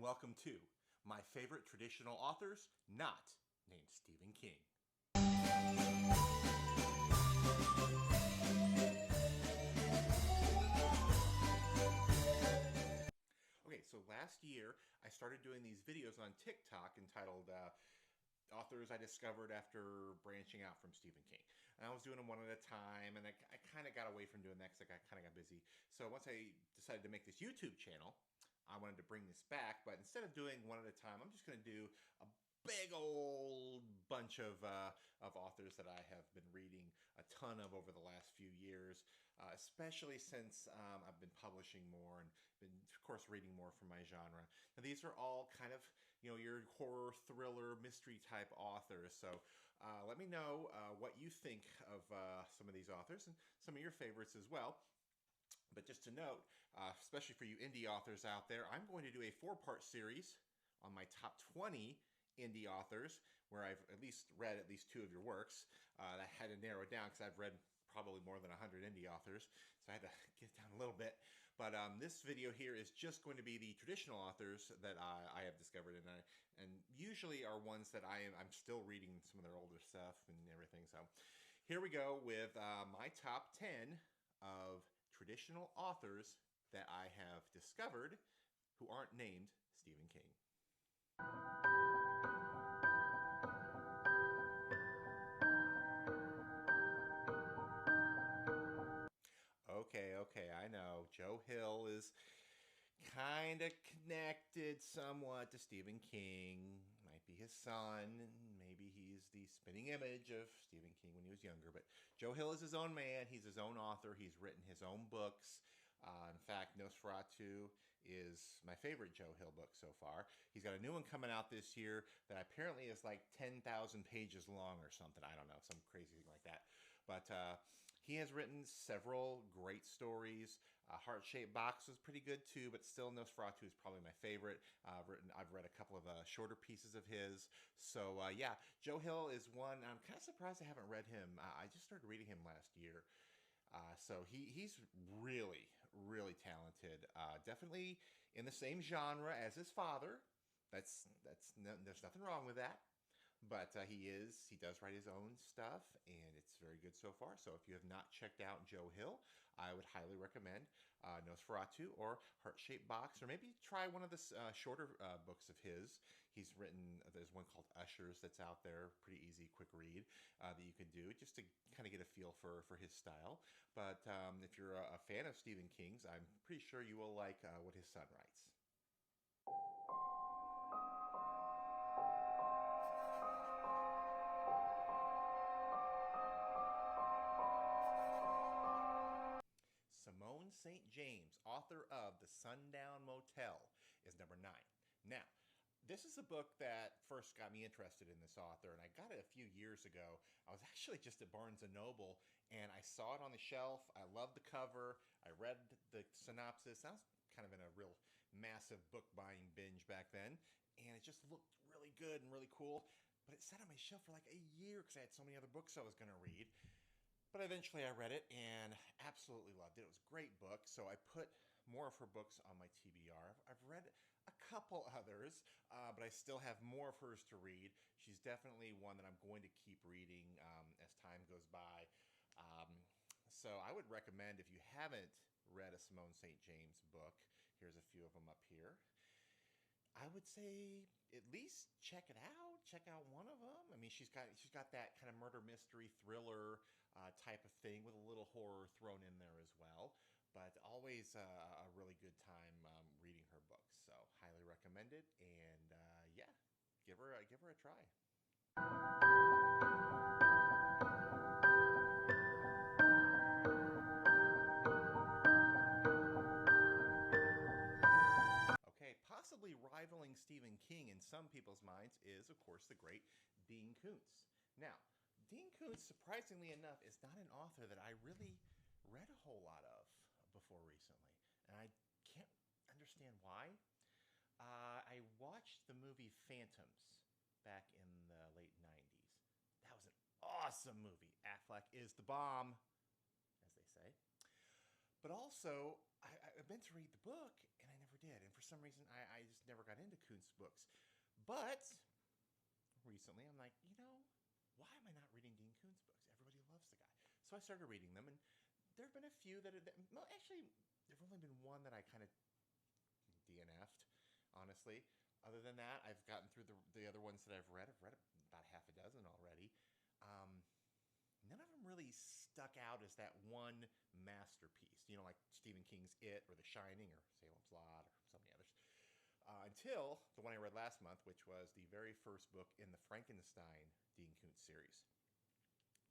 welcome to my favorite traditional authors not named Stephen King. Okay, so last year I started doing these videos on TikTok entitled authors I discovered after branching out from Stephen King. And I was doing them one at a time, and I kind of got away from doing that because I kind of got busy. So once I decided to make this YouTube channel, I wanted to bring this back, but instead of doing one at a time, I'm just going to do a big old bunch of authors that I have been reading a ton of over the last few years, especially since I've been publishing more and been, of course, reading more from my genre. Now, these are all kind of, your horror, thriller, mystery type authors. So let me know what you think of some of these authors and some of your favorites as well. But just to note, especially for you indie authors out there, I'm going to do a 4-part series on my top 20 indie authors, where I've at least read at least 2 of your works. I had to narrow it down because I've read probably more than 100 indie authors, so I had to get it down a little bit. But this video here is just going to be the traditional authors that I have discovered, and usually are ones that I'm still reading some of their older stuff and everything. So here we go with my top 10 of traditional authors that I have discovered who aren't named Stephen King. Okay, I know. Joe Hill is kind of connected somewhat to Stephen King. Might be his son. Maybe he's the spitting image of Stephen King when he was younger. But Joe Hill is his own man. He's his own author. He's written his own books. In fact, Nosferatu is my favorite Joe Hill book so far. He's got a new one coming out this year that apparently is like 10,000 pages long or something. I don't know, some crazy thing like that. But he has written several great stories. Heart-Shaped Box was pretty good too, but still Nosferatu is probably my favorite. I've read a couple of shorter pieces of his. So yeah, Joe Hill is one. I'm kind of surprised I haven't read him. I just started reading him last year. So he's really, really talented. Definitely in the same genre as his father. There's nothing wrong with that. But he does write his own stuff, and it's very good so far. So if you have not checked out Joe Hill, I would highly recommend Nosferatu or Heart-Shaped Box, or maybe try one of the shorter books of his. He's written, there's one called Ushers that's out there, pretty easy, quick read that you can do just to kind of get a feel for his style. But if you're a fan of Stephen King's, I'm pretty sure you will like what his son writes. Simone St. James, author of The Sundown Motel, is number 9. Now, this is a book that first got me interested in this author, and I got it a few years ago. I was actually just at Barnes & Noble, and I saw it on the shelf. I loved the cover. I read the synopsis. I was kind of in a real massive book buying binge back then, and it just looked really good and really cool. But it sat on my shelf for like a year because I had so many other books I was going to read. But eventually I read it and absolutely loved it. It was a great book, so I put more of her books on my TBR. I've read a couple others, but I still have more of hers to read. She's definitely one that I'm going to keep reading as time goes by. So I would recommend, if you haven't read a Simone St. James book, here's a few of them up here. I would say at least check it out. Check out one of them. I mean, she's got that kind of murder mystery thriller type of thing with a little horror thrown in there as well. But always a really good time reading her books. So highly recommend it. And yeah, give her a try. Okay, possibly rivaling Stephen King in some people's minds is, of course, the great Dean Koontz. Now, Dean Koontz, surprisingly enough, is not an author that I really read a whole lot of before recently. And I can't understand why. I watched the movie Phantoms back in the late 90s. That was an awesome movie. Affleck is the bomb, as they say. But also, I meant to read the book, and I never did. And for some reason, I just never got into Kuntz books. But recently, I'm like, why am I not reading Dean Koontz books? Everybody loves the guy. So I started reading them, and there have been a few well, actually, there've only been one that I kind of DNF'd, honestly. Other than that, I've gotten through the other ones that I've read. I've read about half a dozen already. None of them really stuck out as that one masterpiece, like Stephen King's It or The Shining or Salem's Lot or so many others. Until the one I read last month, which was the very first book in the Frankenstein Dean Koontz series.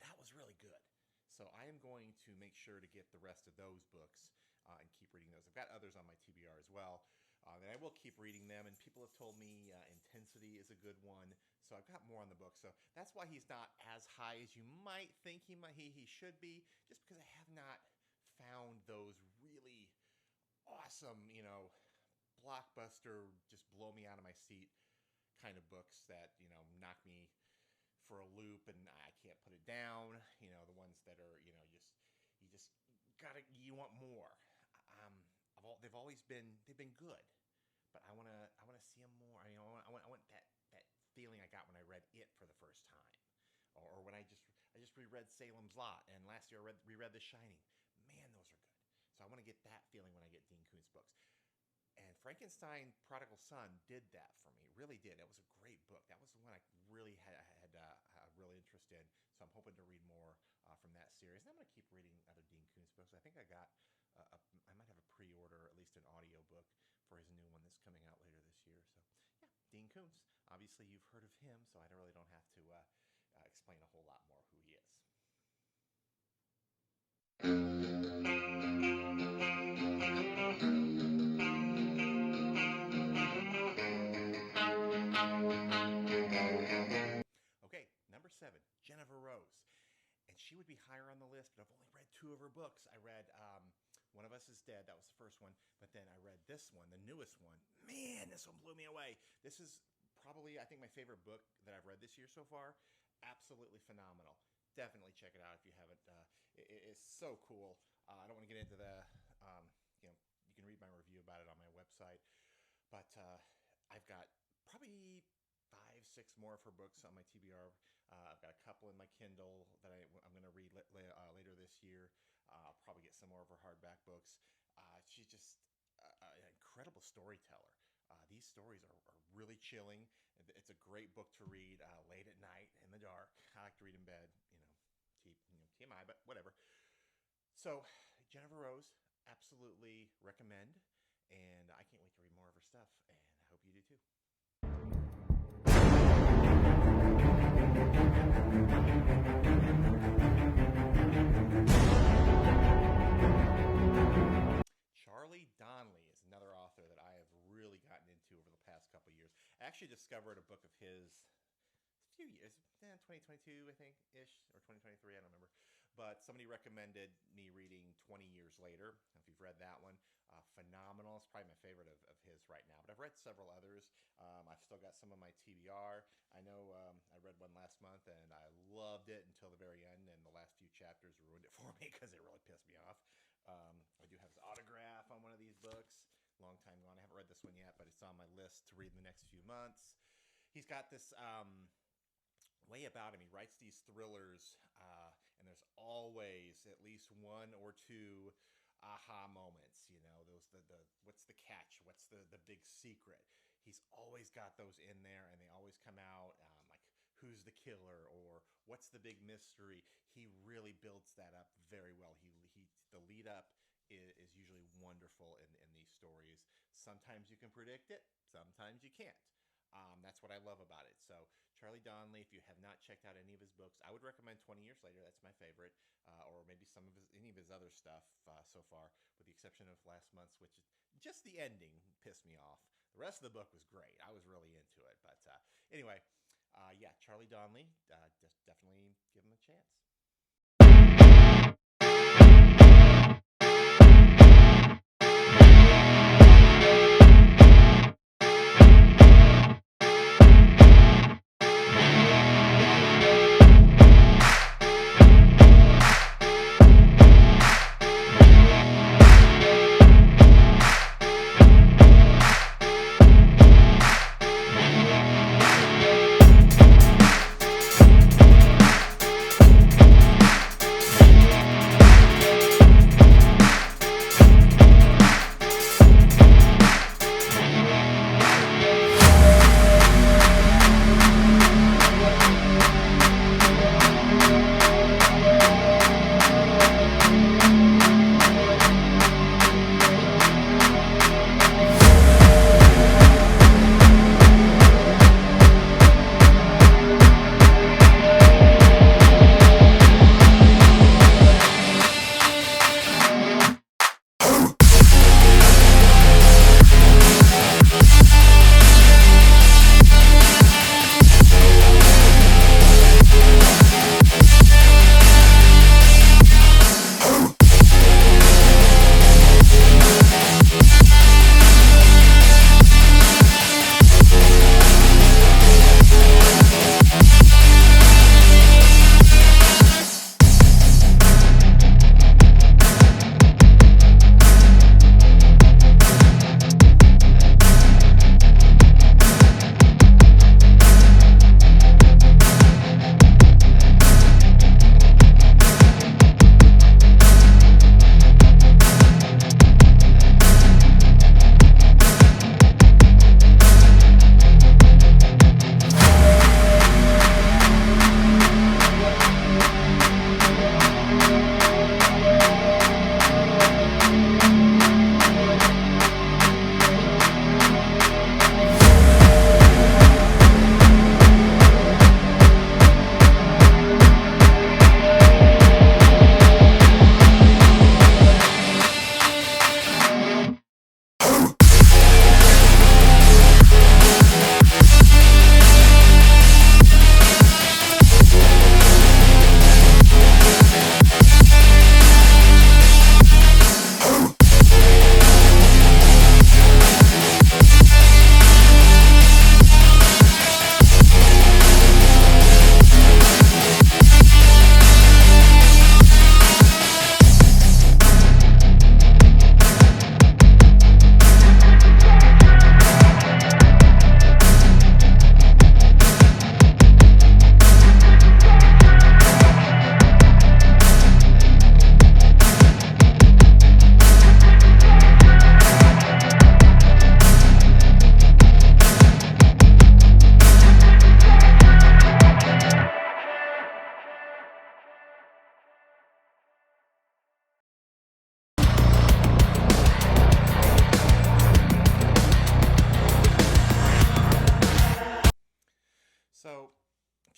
That was really good. So I am going to make sure to get the rest of those books and keep reading those. I've got others on my TBR as well. And I will keep reading them, and people have told me Intensity is a good one, so I've got more on the book. So that's why he's not as high as you might think he should be, just because I have not found those really awesome, blockbuster, just blow me out of my seat kind of books that, knock me for a loop and I can't put it down. The ones that are, you want more. They've been good, but I want to see them more. I want that feeling I got when I read It for the first time, or when I just reread Salem's Lot, and last year I reread The Shining. Man, those are good. So I want to get that feeling when I get Dean Koontz books. And Frankenstein Prodigal Son did that for me. Really did. It was a great book. That was the one I really had a real interest in. So I'm hoping to read more from that series. And I'm going to keep reading other Dean Koontz books. I think I might have a pre-order, at least an audio book for his new one that's coming out later this year. So yeah, Dean Koontz. Obviously you've heard of him, so I really don't have to explain a whole lot more who he is. Okay, number 7, Jennifer Rose. And she would be higher on the list, but I've only read 2 of her books. I read One of Us is Dead. That was the first one. But then I read this one, the newest one. Man, this one blew me away. This is probably, I think, my favorite book that I've read this year so far. Absolutely phenomenal. Definitely check it out if you haven't. It is so cool. I don't want to get into you can read my review about it on my website. But I've got probably 5, 6 more of her books on my TBR. I've got a couple in my Kindle that I'm going to read later this year. I'll probably get some more of her hardback books. She's just an incredible storyteller. These stories are really chilling. It's a great book to read late at night in the dark. I like to read in bed, TMI, but whatever. So Jennifer Rose, absolutely recommend. And I can't wait to read more of her stuff. And I hope you do too. Charlie Donnelly is another author that I have really gotten into over the past couple years. I actually discovered a book of his a few years, 2022 I think ish, or 2023, I don't remember. But somebody recommended me reading 20 Years Later. If you've read that one, phenomenal. It's probably my favorite of his right now. But I've read several others. I've still got some of my TBR. I know I read one last month and I loved it until the very end, and the last few chapters ruined it for me because it really pissed me off. I do have his autograph on one of these books. Long time gone. I haven't read this one yet, but it's on my list to read in the next few months. He's got this way about him. He writes these thrillers, and there's always at least 1 or 2 aha moments. The what's the catch? What's the big secret? He's always got those in there, and they always come out like who's the killer or what's the big mystery. He really builds that up very well. The lead up is usually wonderful in these stories. Sometimes you can predict it, sometimes you can't. That's what I love about it. So Charlie Donnelly, if you have not checked out any of his books, I would recommend 20 Years Later. That's my favorite, or maybe any of his other stuff so far, with the exception of last month's, which just the ending pissed me off. The rest of the book was great. I was really into it. But anyway, yeah, Charlie Donnelly, definitely give him a chance.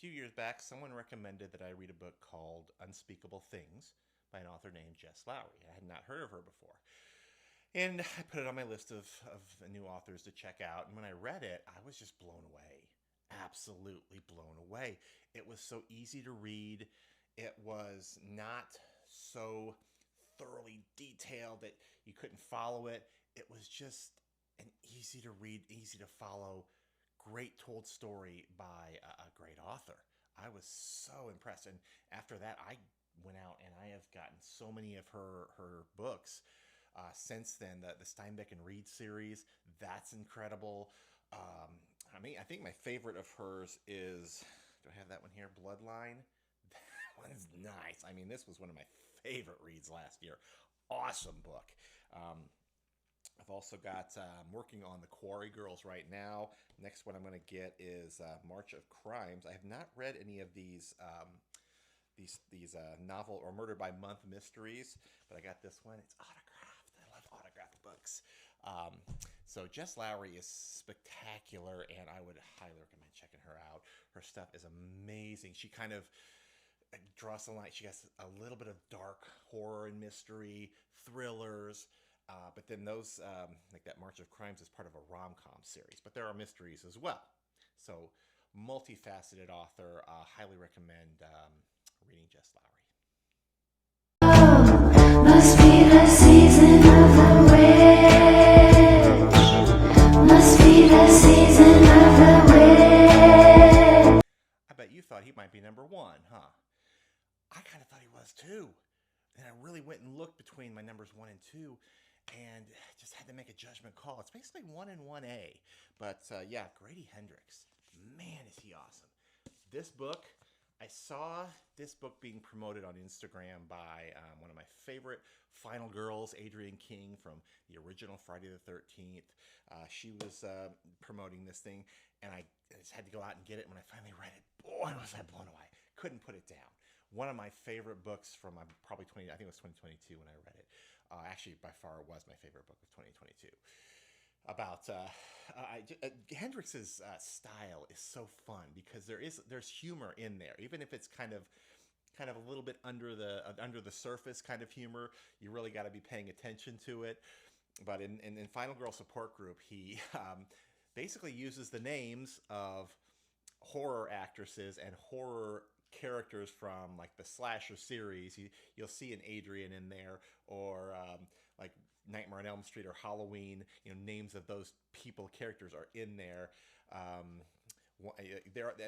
few years back, someone recommended that I read a book called Unspeakable Things by an author named Jess Lowry. I had not heard of her before. And I put it on my list of new authors to check out. And when I read it, I was just blown away. Absolutely blown away. It was so easy to read. It was not so thoroughly detailed that you couldn't follow it. It was just an easy to read, easy to follow, great told story by a great author. I was so impressed. And after that, I went out and I have gotten so many of her books since then. The Steinbeck and Reed series, that's incredible. I think my favorite of hers is, do I have that one here? Bloodline. That one's nice. I mean, this was one of my favorite reads last year. Awesome book. I've also got, I'm working on The Quarry Girls right now. Next one I'm going to get is March of Crimes. I have not read any of these novel or Murder by Month mysteries, but I got this one. It's autographed. I love autographed books. So Jess Lowry is spectacular, and I would highly recommend checking her out. Her stuff is amazing. She kind of draws the line. She has a little bit of dark horror and mystery, thrillers, but then those, like that March of Crimes, is part of a rom-com series. But there are mysteries as well. So multifaceted author. Highly recommend reading Jess Lowry. Must be the season of the witch. Must be the season of the witch. I bet you thought he might be number one, huh? I kind of thought he was too. And I really went and looked between my numbers 1 and 2 and just had to make a judgment call. It's basically 1 and 1A. But yeah, Grady Hendrix. Man, is he awesome. This book, I saw this book being promoted on Instagram by one of my favorite final girls, Adrienne King from the original Friday the 13th. She was promoting this thing, and I just had to go out and get it. When I finally read it, boy, was I blown away. Couldn't put it down. One of my favorite books from probably I think it was 2022 when I read it. Actually, by far, it was my favorite book of 2022. About Hendrix's style is so fun because there's humor in there, even if it's kind of a little bit under the surface kind of humor. You really got to be paying attention to it. But in Final Girl Support Group, he basically uses the names of horror actresses and horror characters from like the slasher series. You'll see an Adrienne in there, or like Nightmare on Elm Street or Halloween. Names of those characters are in there. And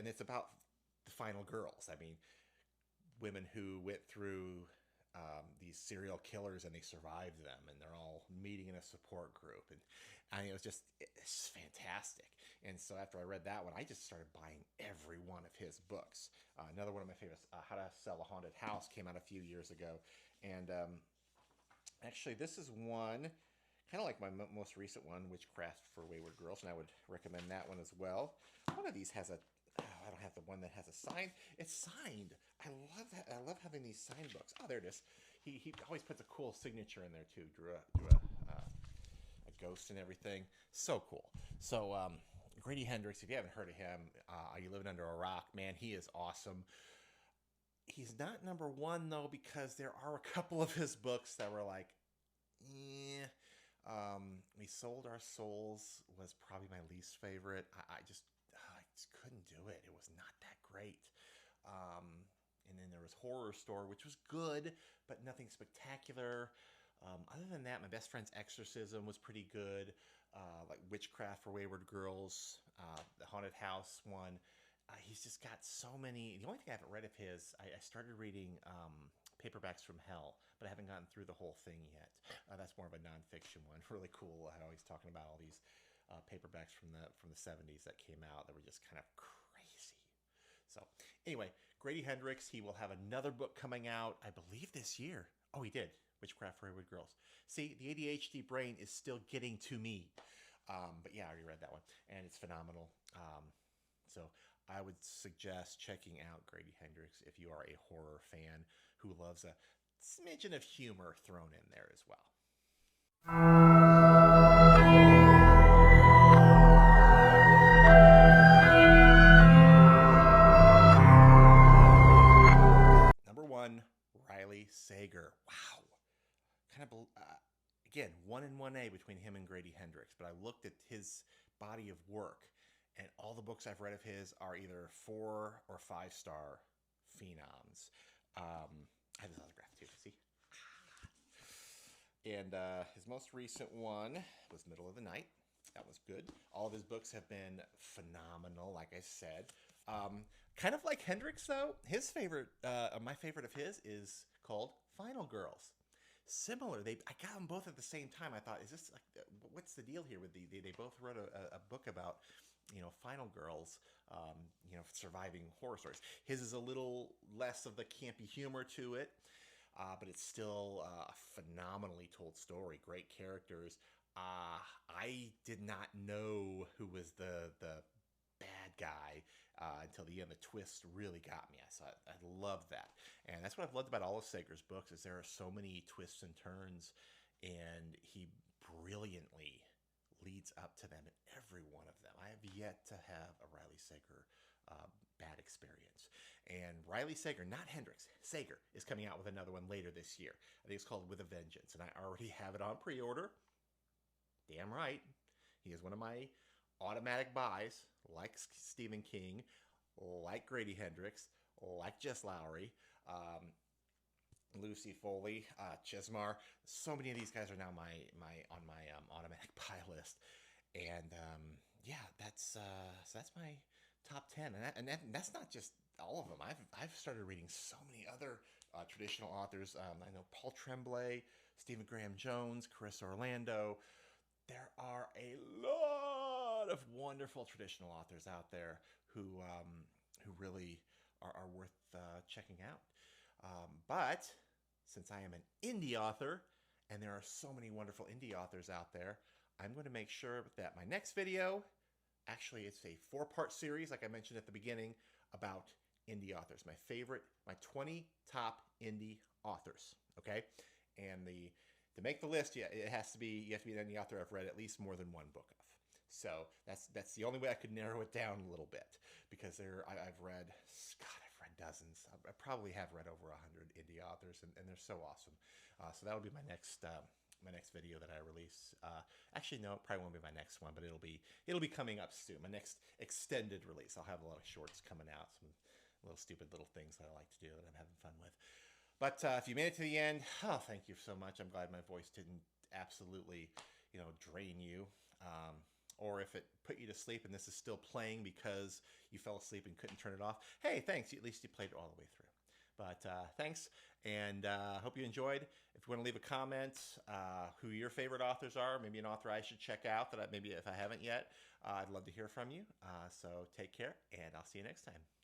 it's about the final girls. I mean, women who went through these serial killers and they survived them, and they're all meeting in a support group. And I mean, it's fantastic. And so after I read that one, I just started buying every one of his books. Another one of my favorites, How to Sell a Haunted House, came out a few years ago. And actually, this is one, kind of like my most recent one, Witchcraft for Wayward Girls, and I would recommend that one as well. One of these has I don't have the one that has a sign. It's signed. I love that. I love having these signed books. Oh, there it is. He always puts a cool signature in there too. Drew a ghost and everything. So cool. So Grady Hendrix, if you haven't heard of him, are you living under a rock? Man, he is awesome. He's not number one though, because there are a couple of his books that were like, eh. We Sold Our Souls was probably my least favorite. I just couldn't do it. It was not that great. And then there was Horror Store, which was good, but nothing spectacular. Other than that, My Best Friend's Exorcism was pretty good. Like Witchcraft for Wayward Girls, the Haunted House one. He's just got so many. The only thing I haven't read of his, I started reading Paperbacks from Hell, but I haven't gotten through the whole thing yet. That's more of a nonfiction one. Really cool how he's talking about all these paperbacks from the 70s that came out that were just kind of crazy. So anyway, Grady Hendrix, he will have another book coming out, I believe this year. Oh, he did. Witchcraft for Wayward Girls. See, the ADHD brain is still getting to me. But yeah, I already read that one, and it's phenomenal. So I would suggest checking out Grady Hendrix if you are a horror fan who loves a smidgen of humor thrown in there as well. between him and Grady Hendrix, but I looked at his body of work, and all the books I've read of his are either 4 or 5-star phenoms. I have his autograph too, see? And his most recent one was Middle of the Night. That was good. All of his books have been phenomenal, like I said. Kind of like Hendrix, though. His favorite, my favorite of his is called Final Girls. Similar. I got them both at the same time. I thought, is this like, what's the deal here with they both wrote a book about, final girls, surviving horror stories. His is a little less of the campy humor to it, but it's still a phenomenally told story. Great characters. I did not know who was the bad guy until the end. The twist really got me. I loved that, and that's what I've loved about all of Sager's books is there are so many twists and turns, and he brilliantly leads up to them in every one of them. I have yet to have a Riley Sager bad experience. And Riley Sager, not Hendrix, Sager is coming out with another one later this year. I think it's called With a Vengeance, and I already have it on pre-order. Damn right. He is one of my automatic buys, like Stephen King, like Grady Hendrix, like Jess Lowry, Lucy Foley, Chesmar. So many of these guys are now on my automatic buy list, and that's my top 10, and that's not just all of them. I've started reading so many other traditional authors. I know Paul Tremblay, Stephen Graham Jones, Carissa Orlando. There are a lot of wonderful traditional authors out there who really are worth checking out. But since I am an indie author, and there are so many wonderful indie authors out there, I'm going to make sure that my next video, actually it's a 4-part series, like I mentioned at the beginning, about indie authors. My 20 top indie authors, okay? And to make the list, you have to be an indie author I've read at least more than one book of. So that's the only way I could narrow it down a little bit, because I've read dozens. I probably have read over 100 indie authors, and they're so awesome. So that'll be my next video that I release. Actually, no, it probably won't be my next one, but it'll be coming up soon. My next extended release. I'll have a lot of shorts coming out, some little stupid little things that I like to do that I'm having fun with. But if you made it to the end, thank you so much. I'm glad my voice didn't absolutely, drain you. Or if it put you to sleep and this is still playing because you fell asleep and couldn't turn it off, hey, thanks. At least you played it all the way through. But thanks, and hope you enjoyed. If you want to leave a comment, who your favorite authors are, maybe an author I should check out that maybe if I haven't yet, I'd love to hear from you. So take care, and I'll see you next time.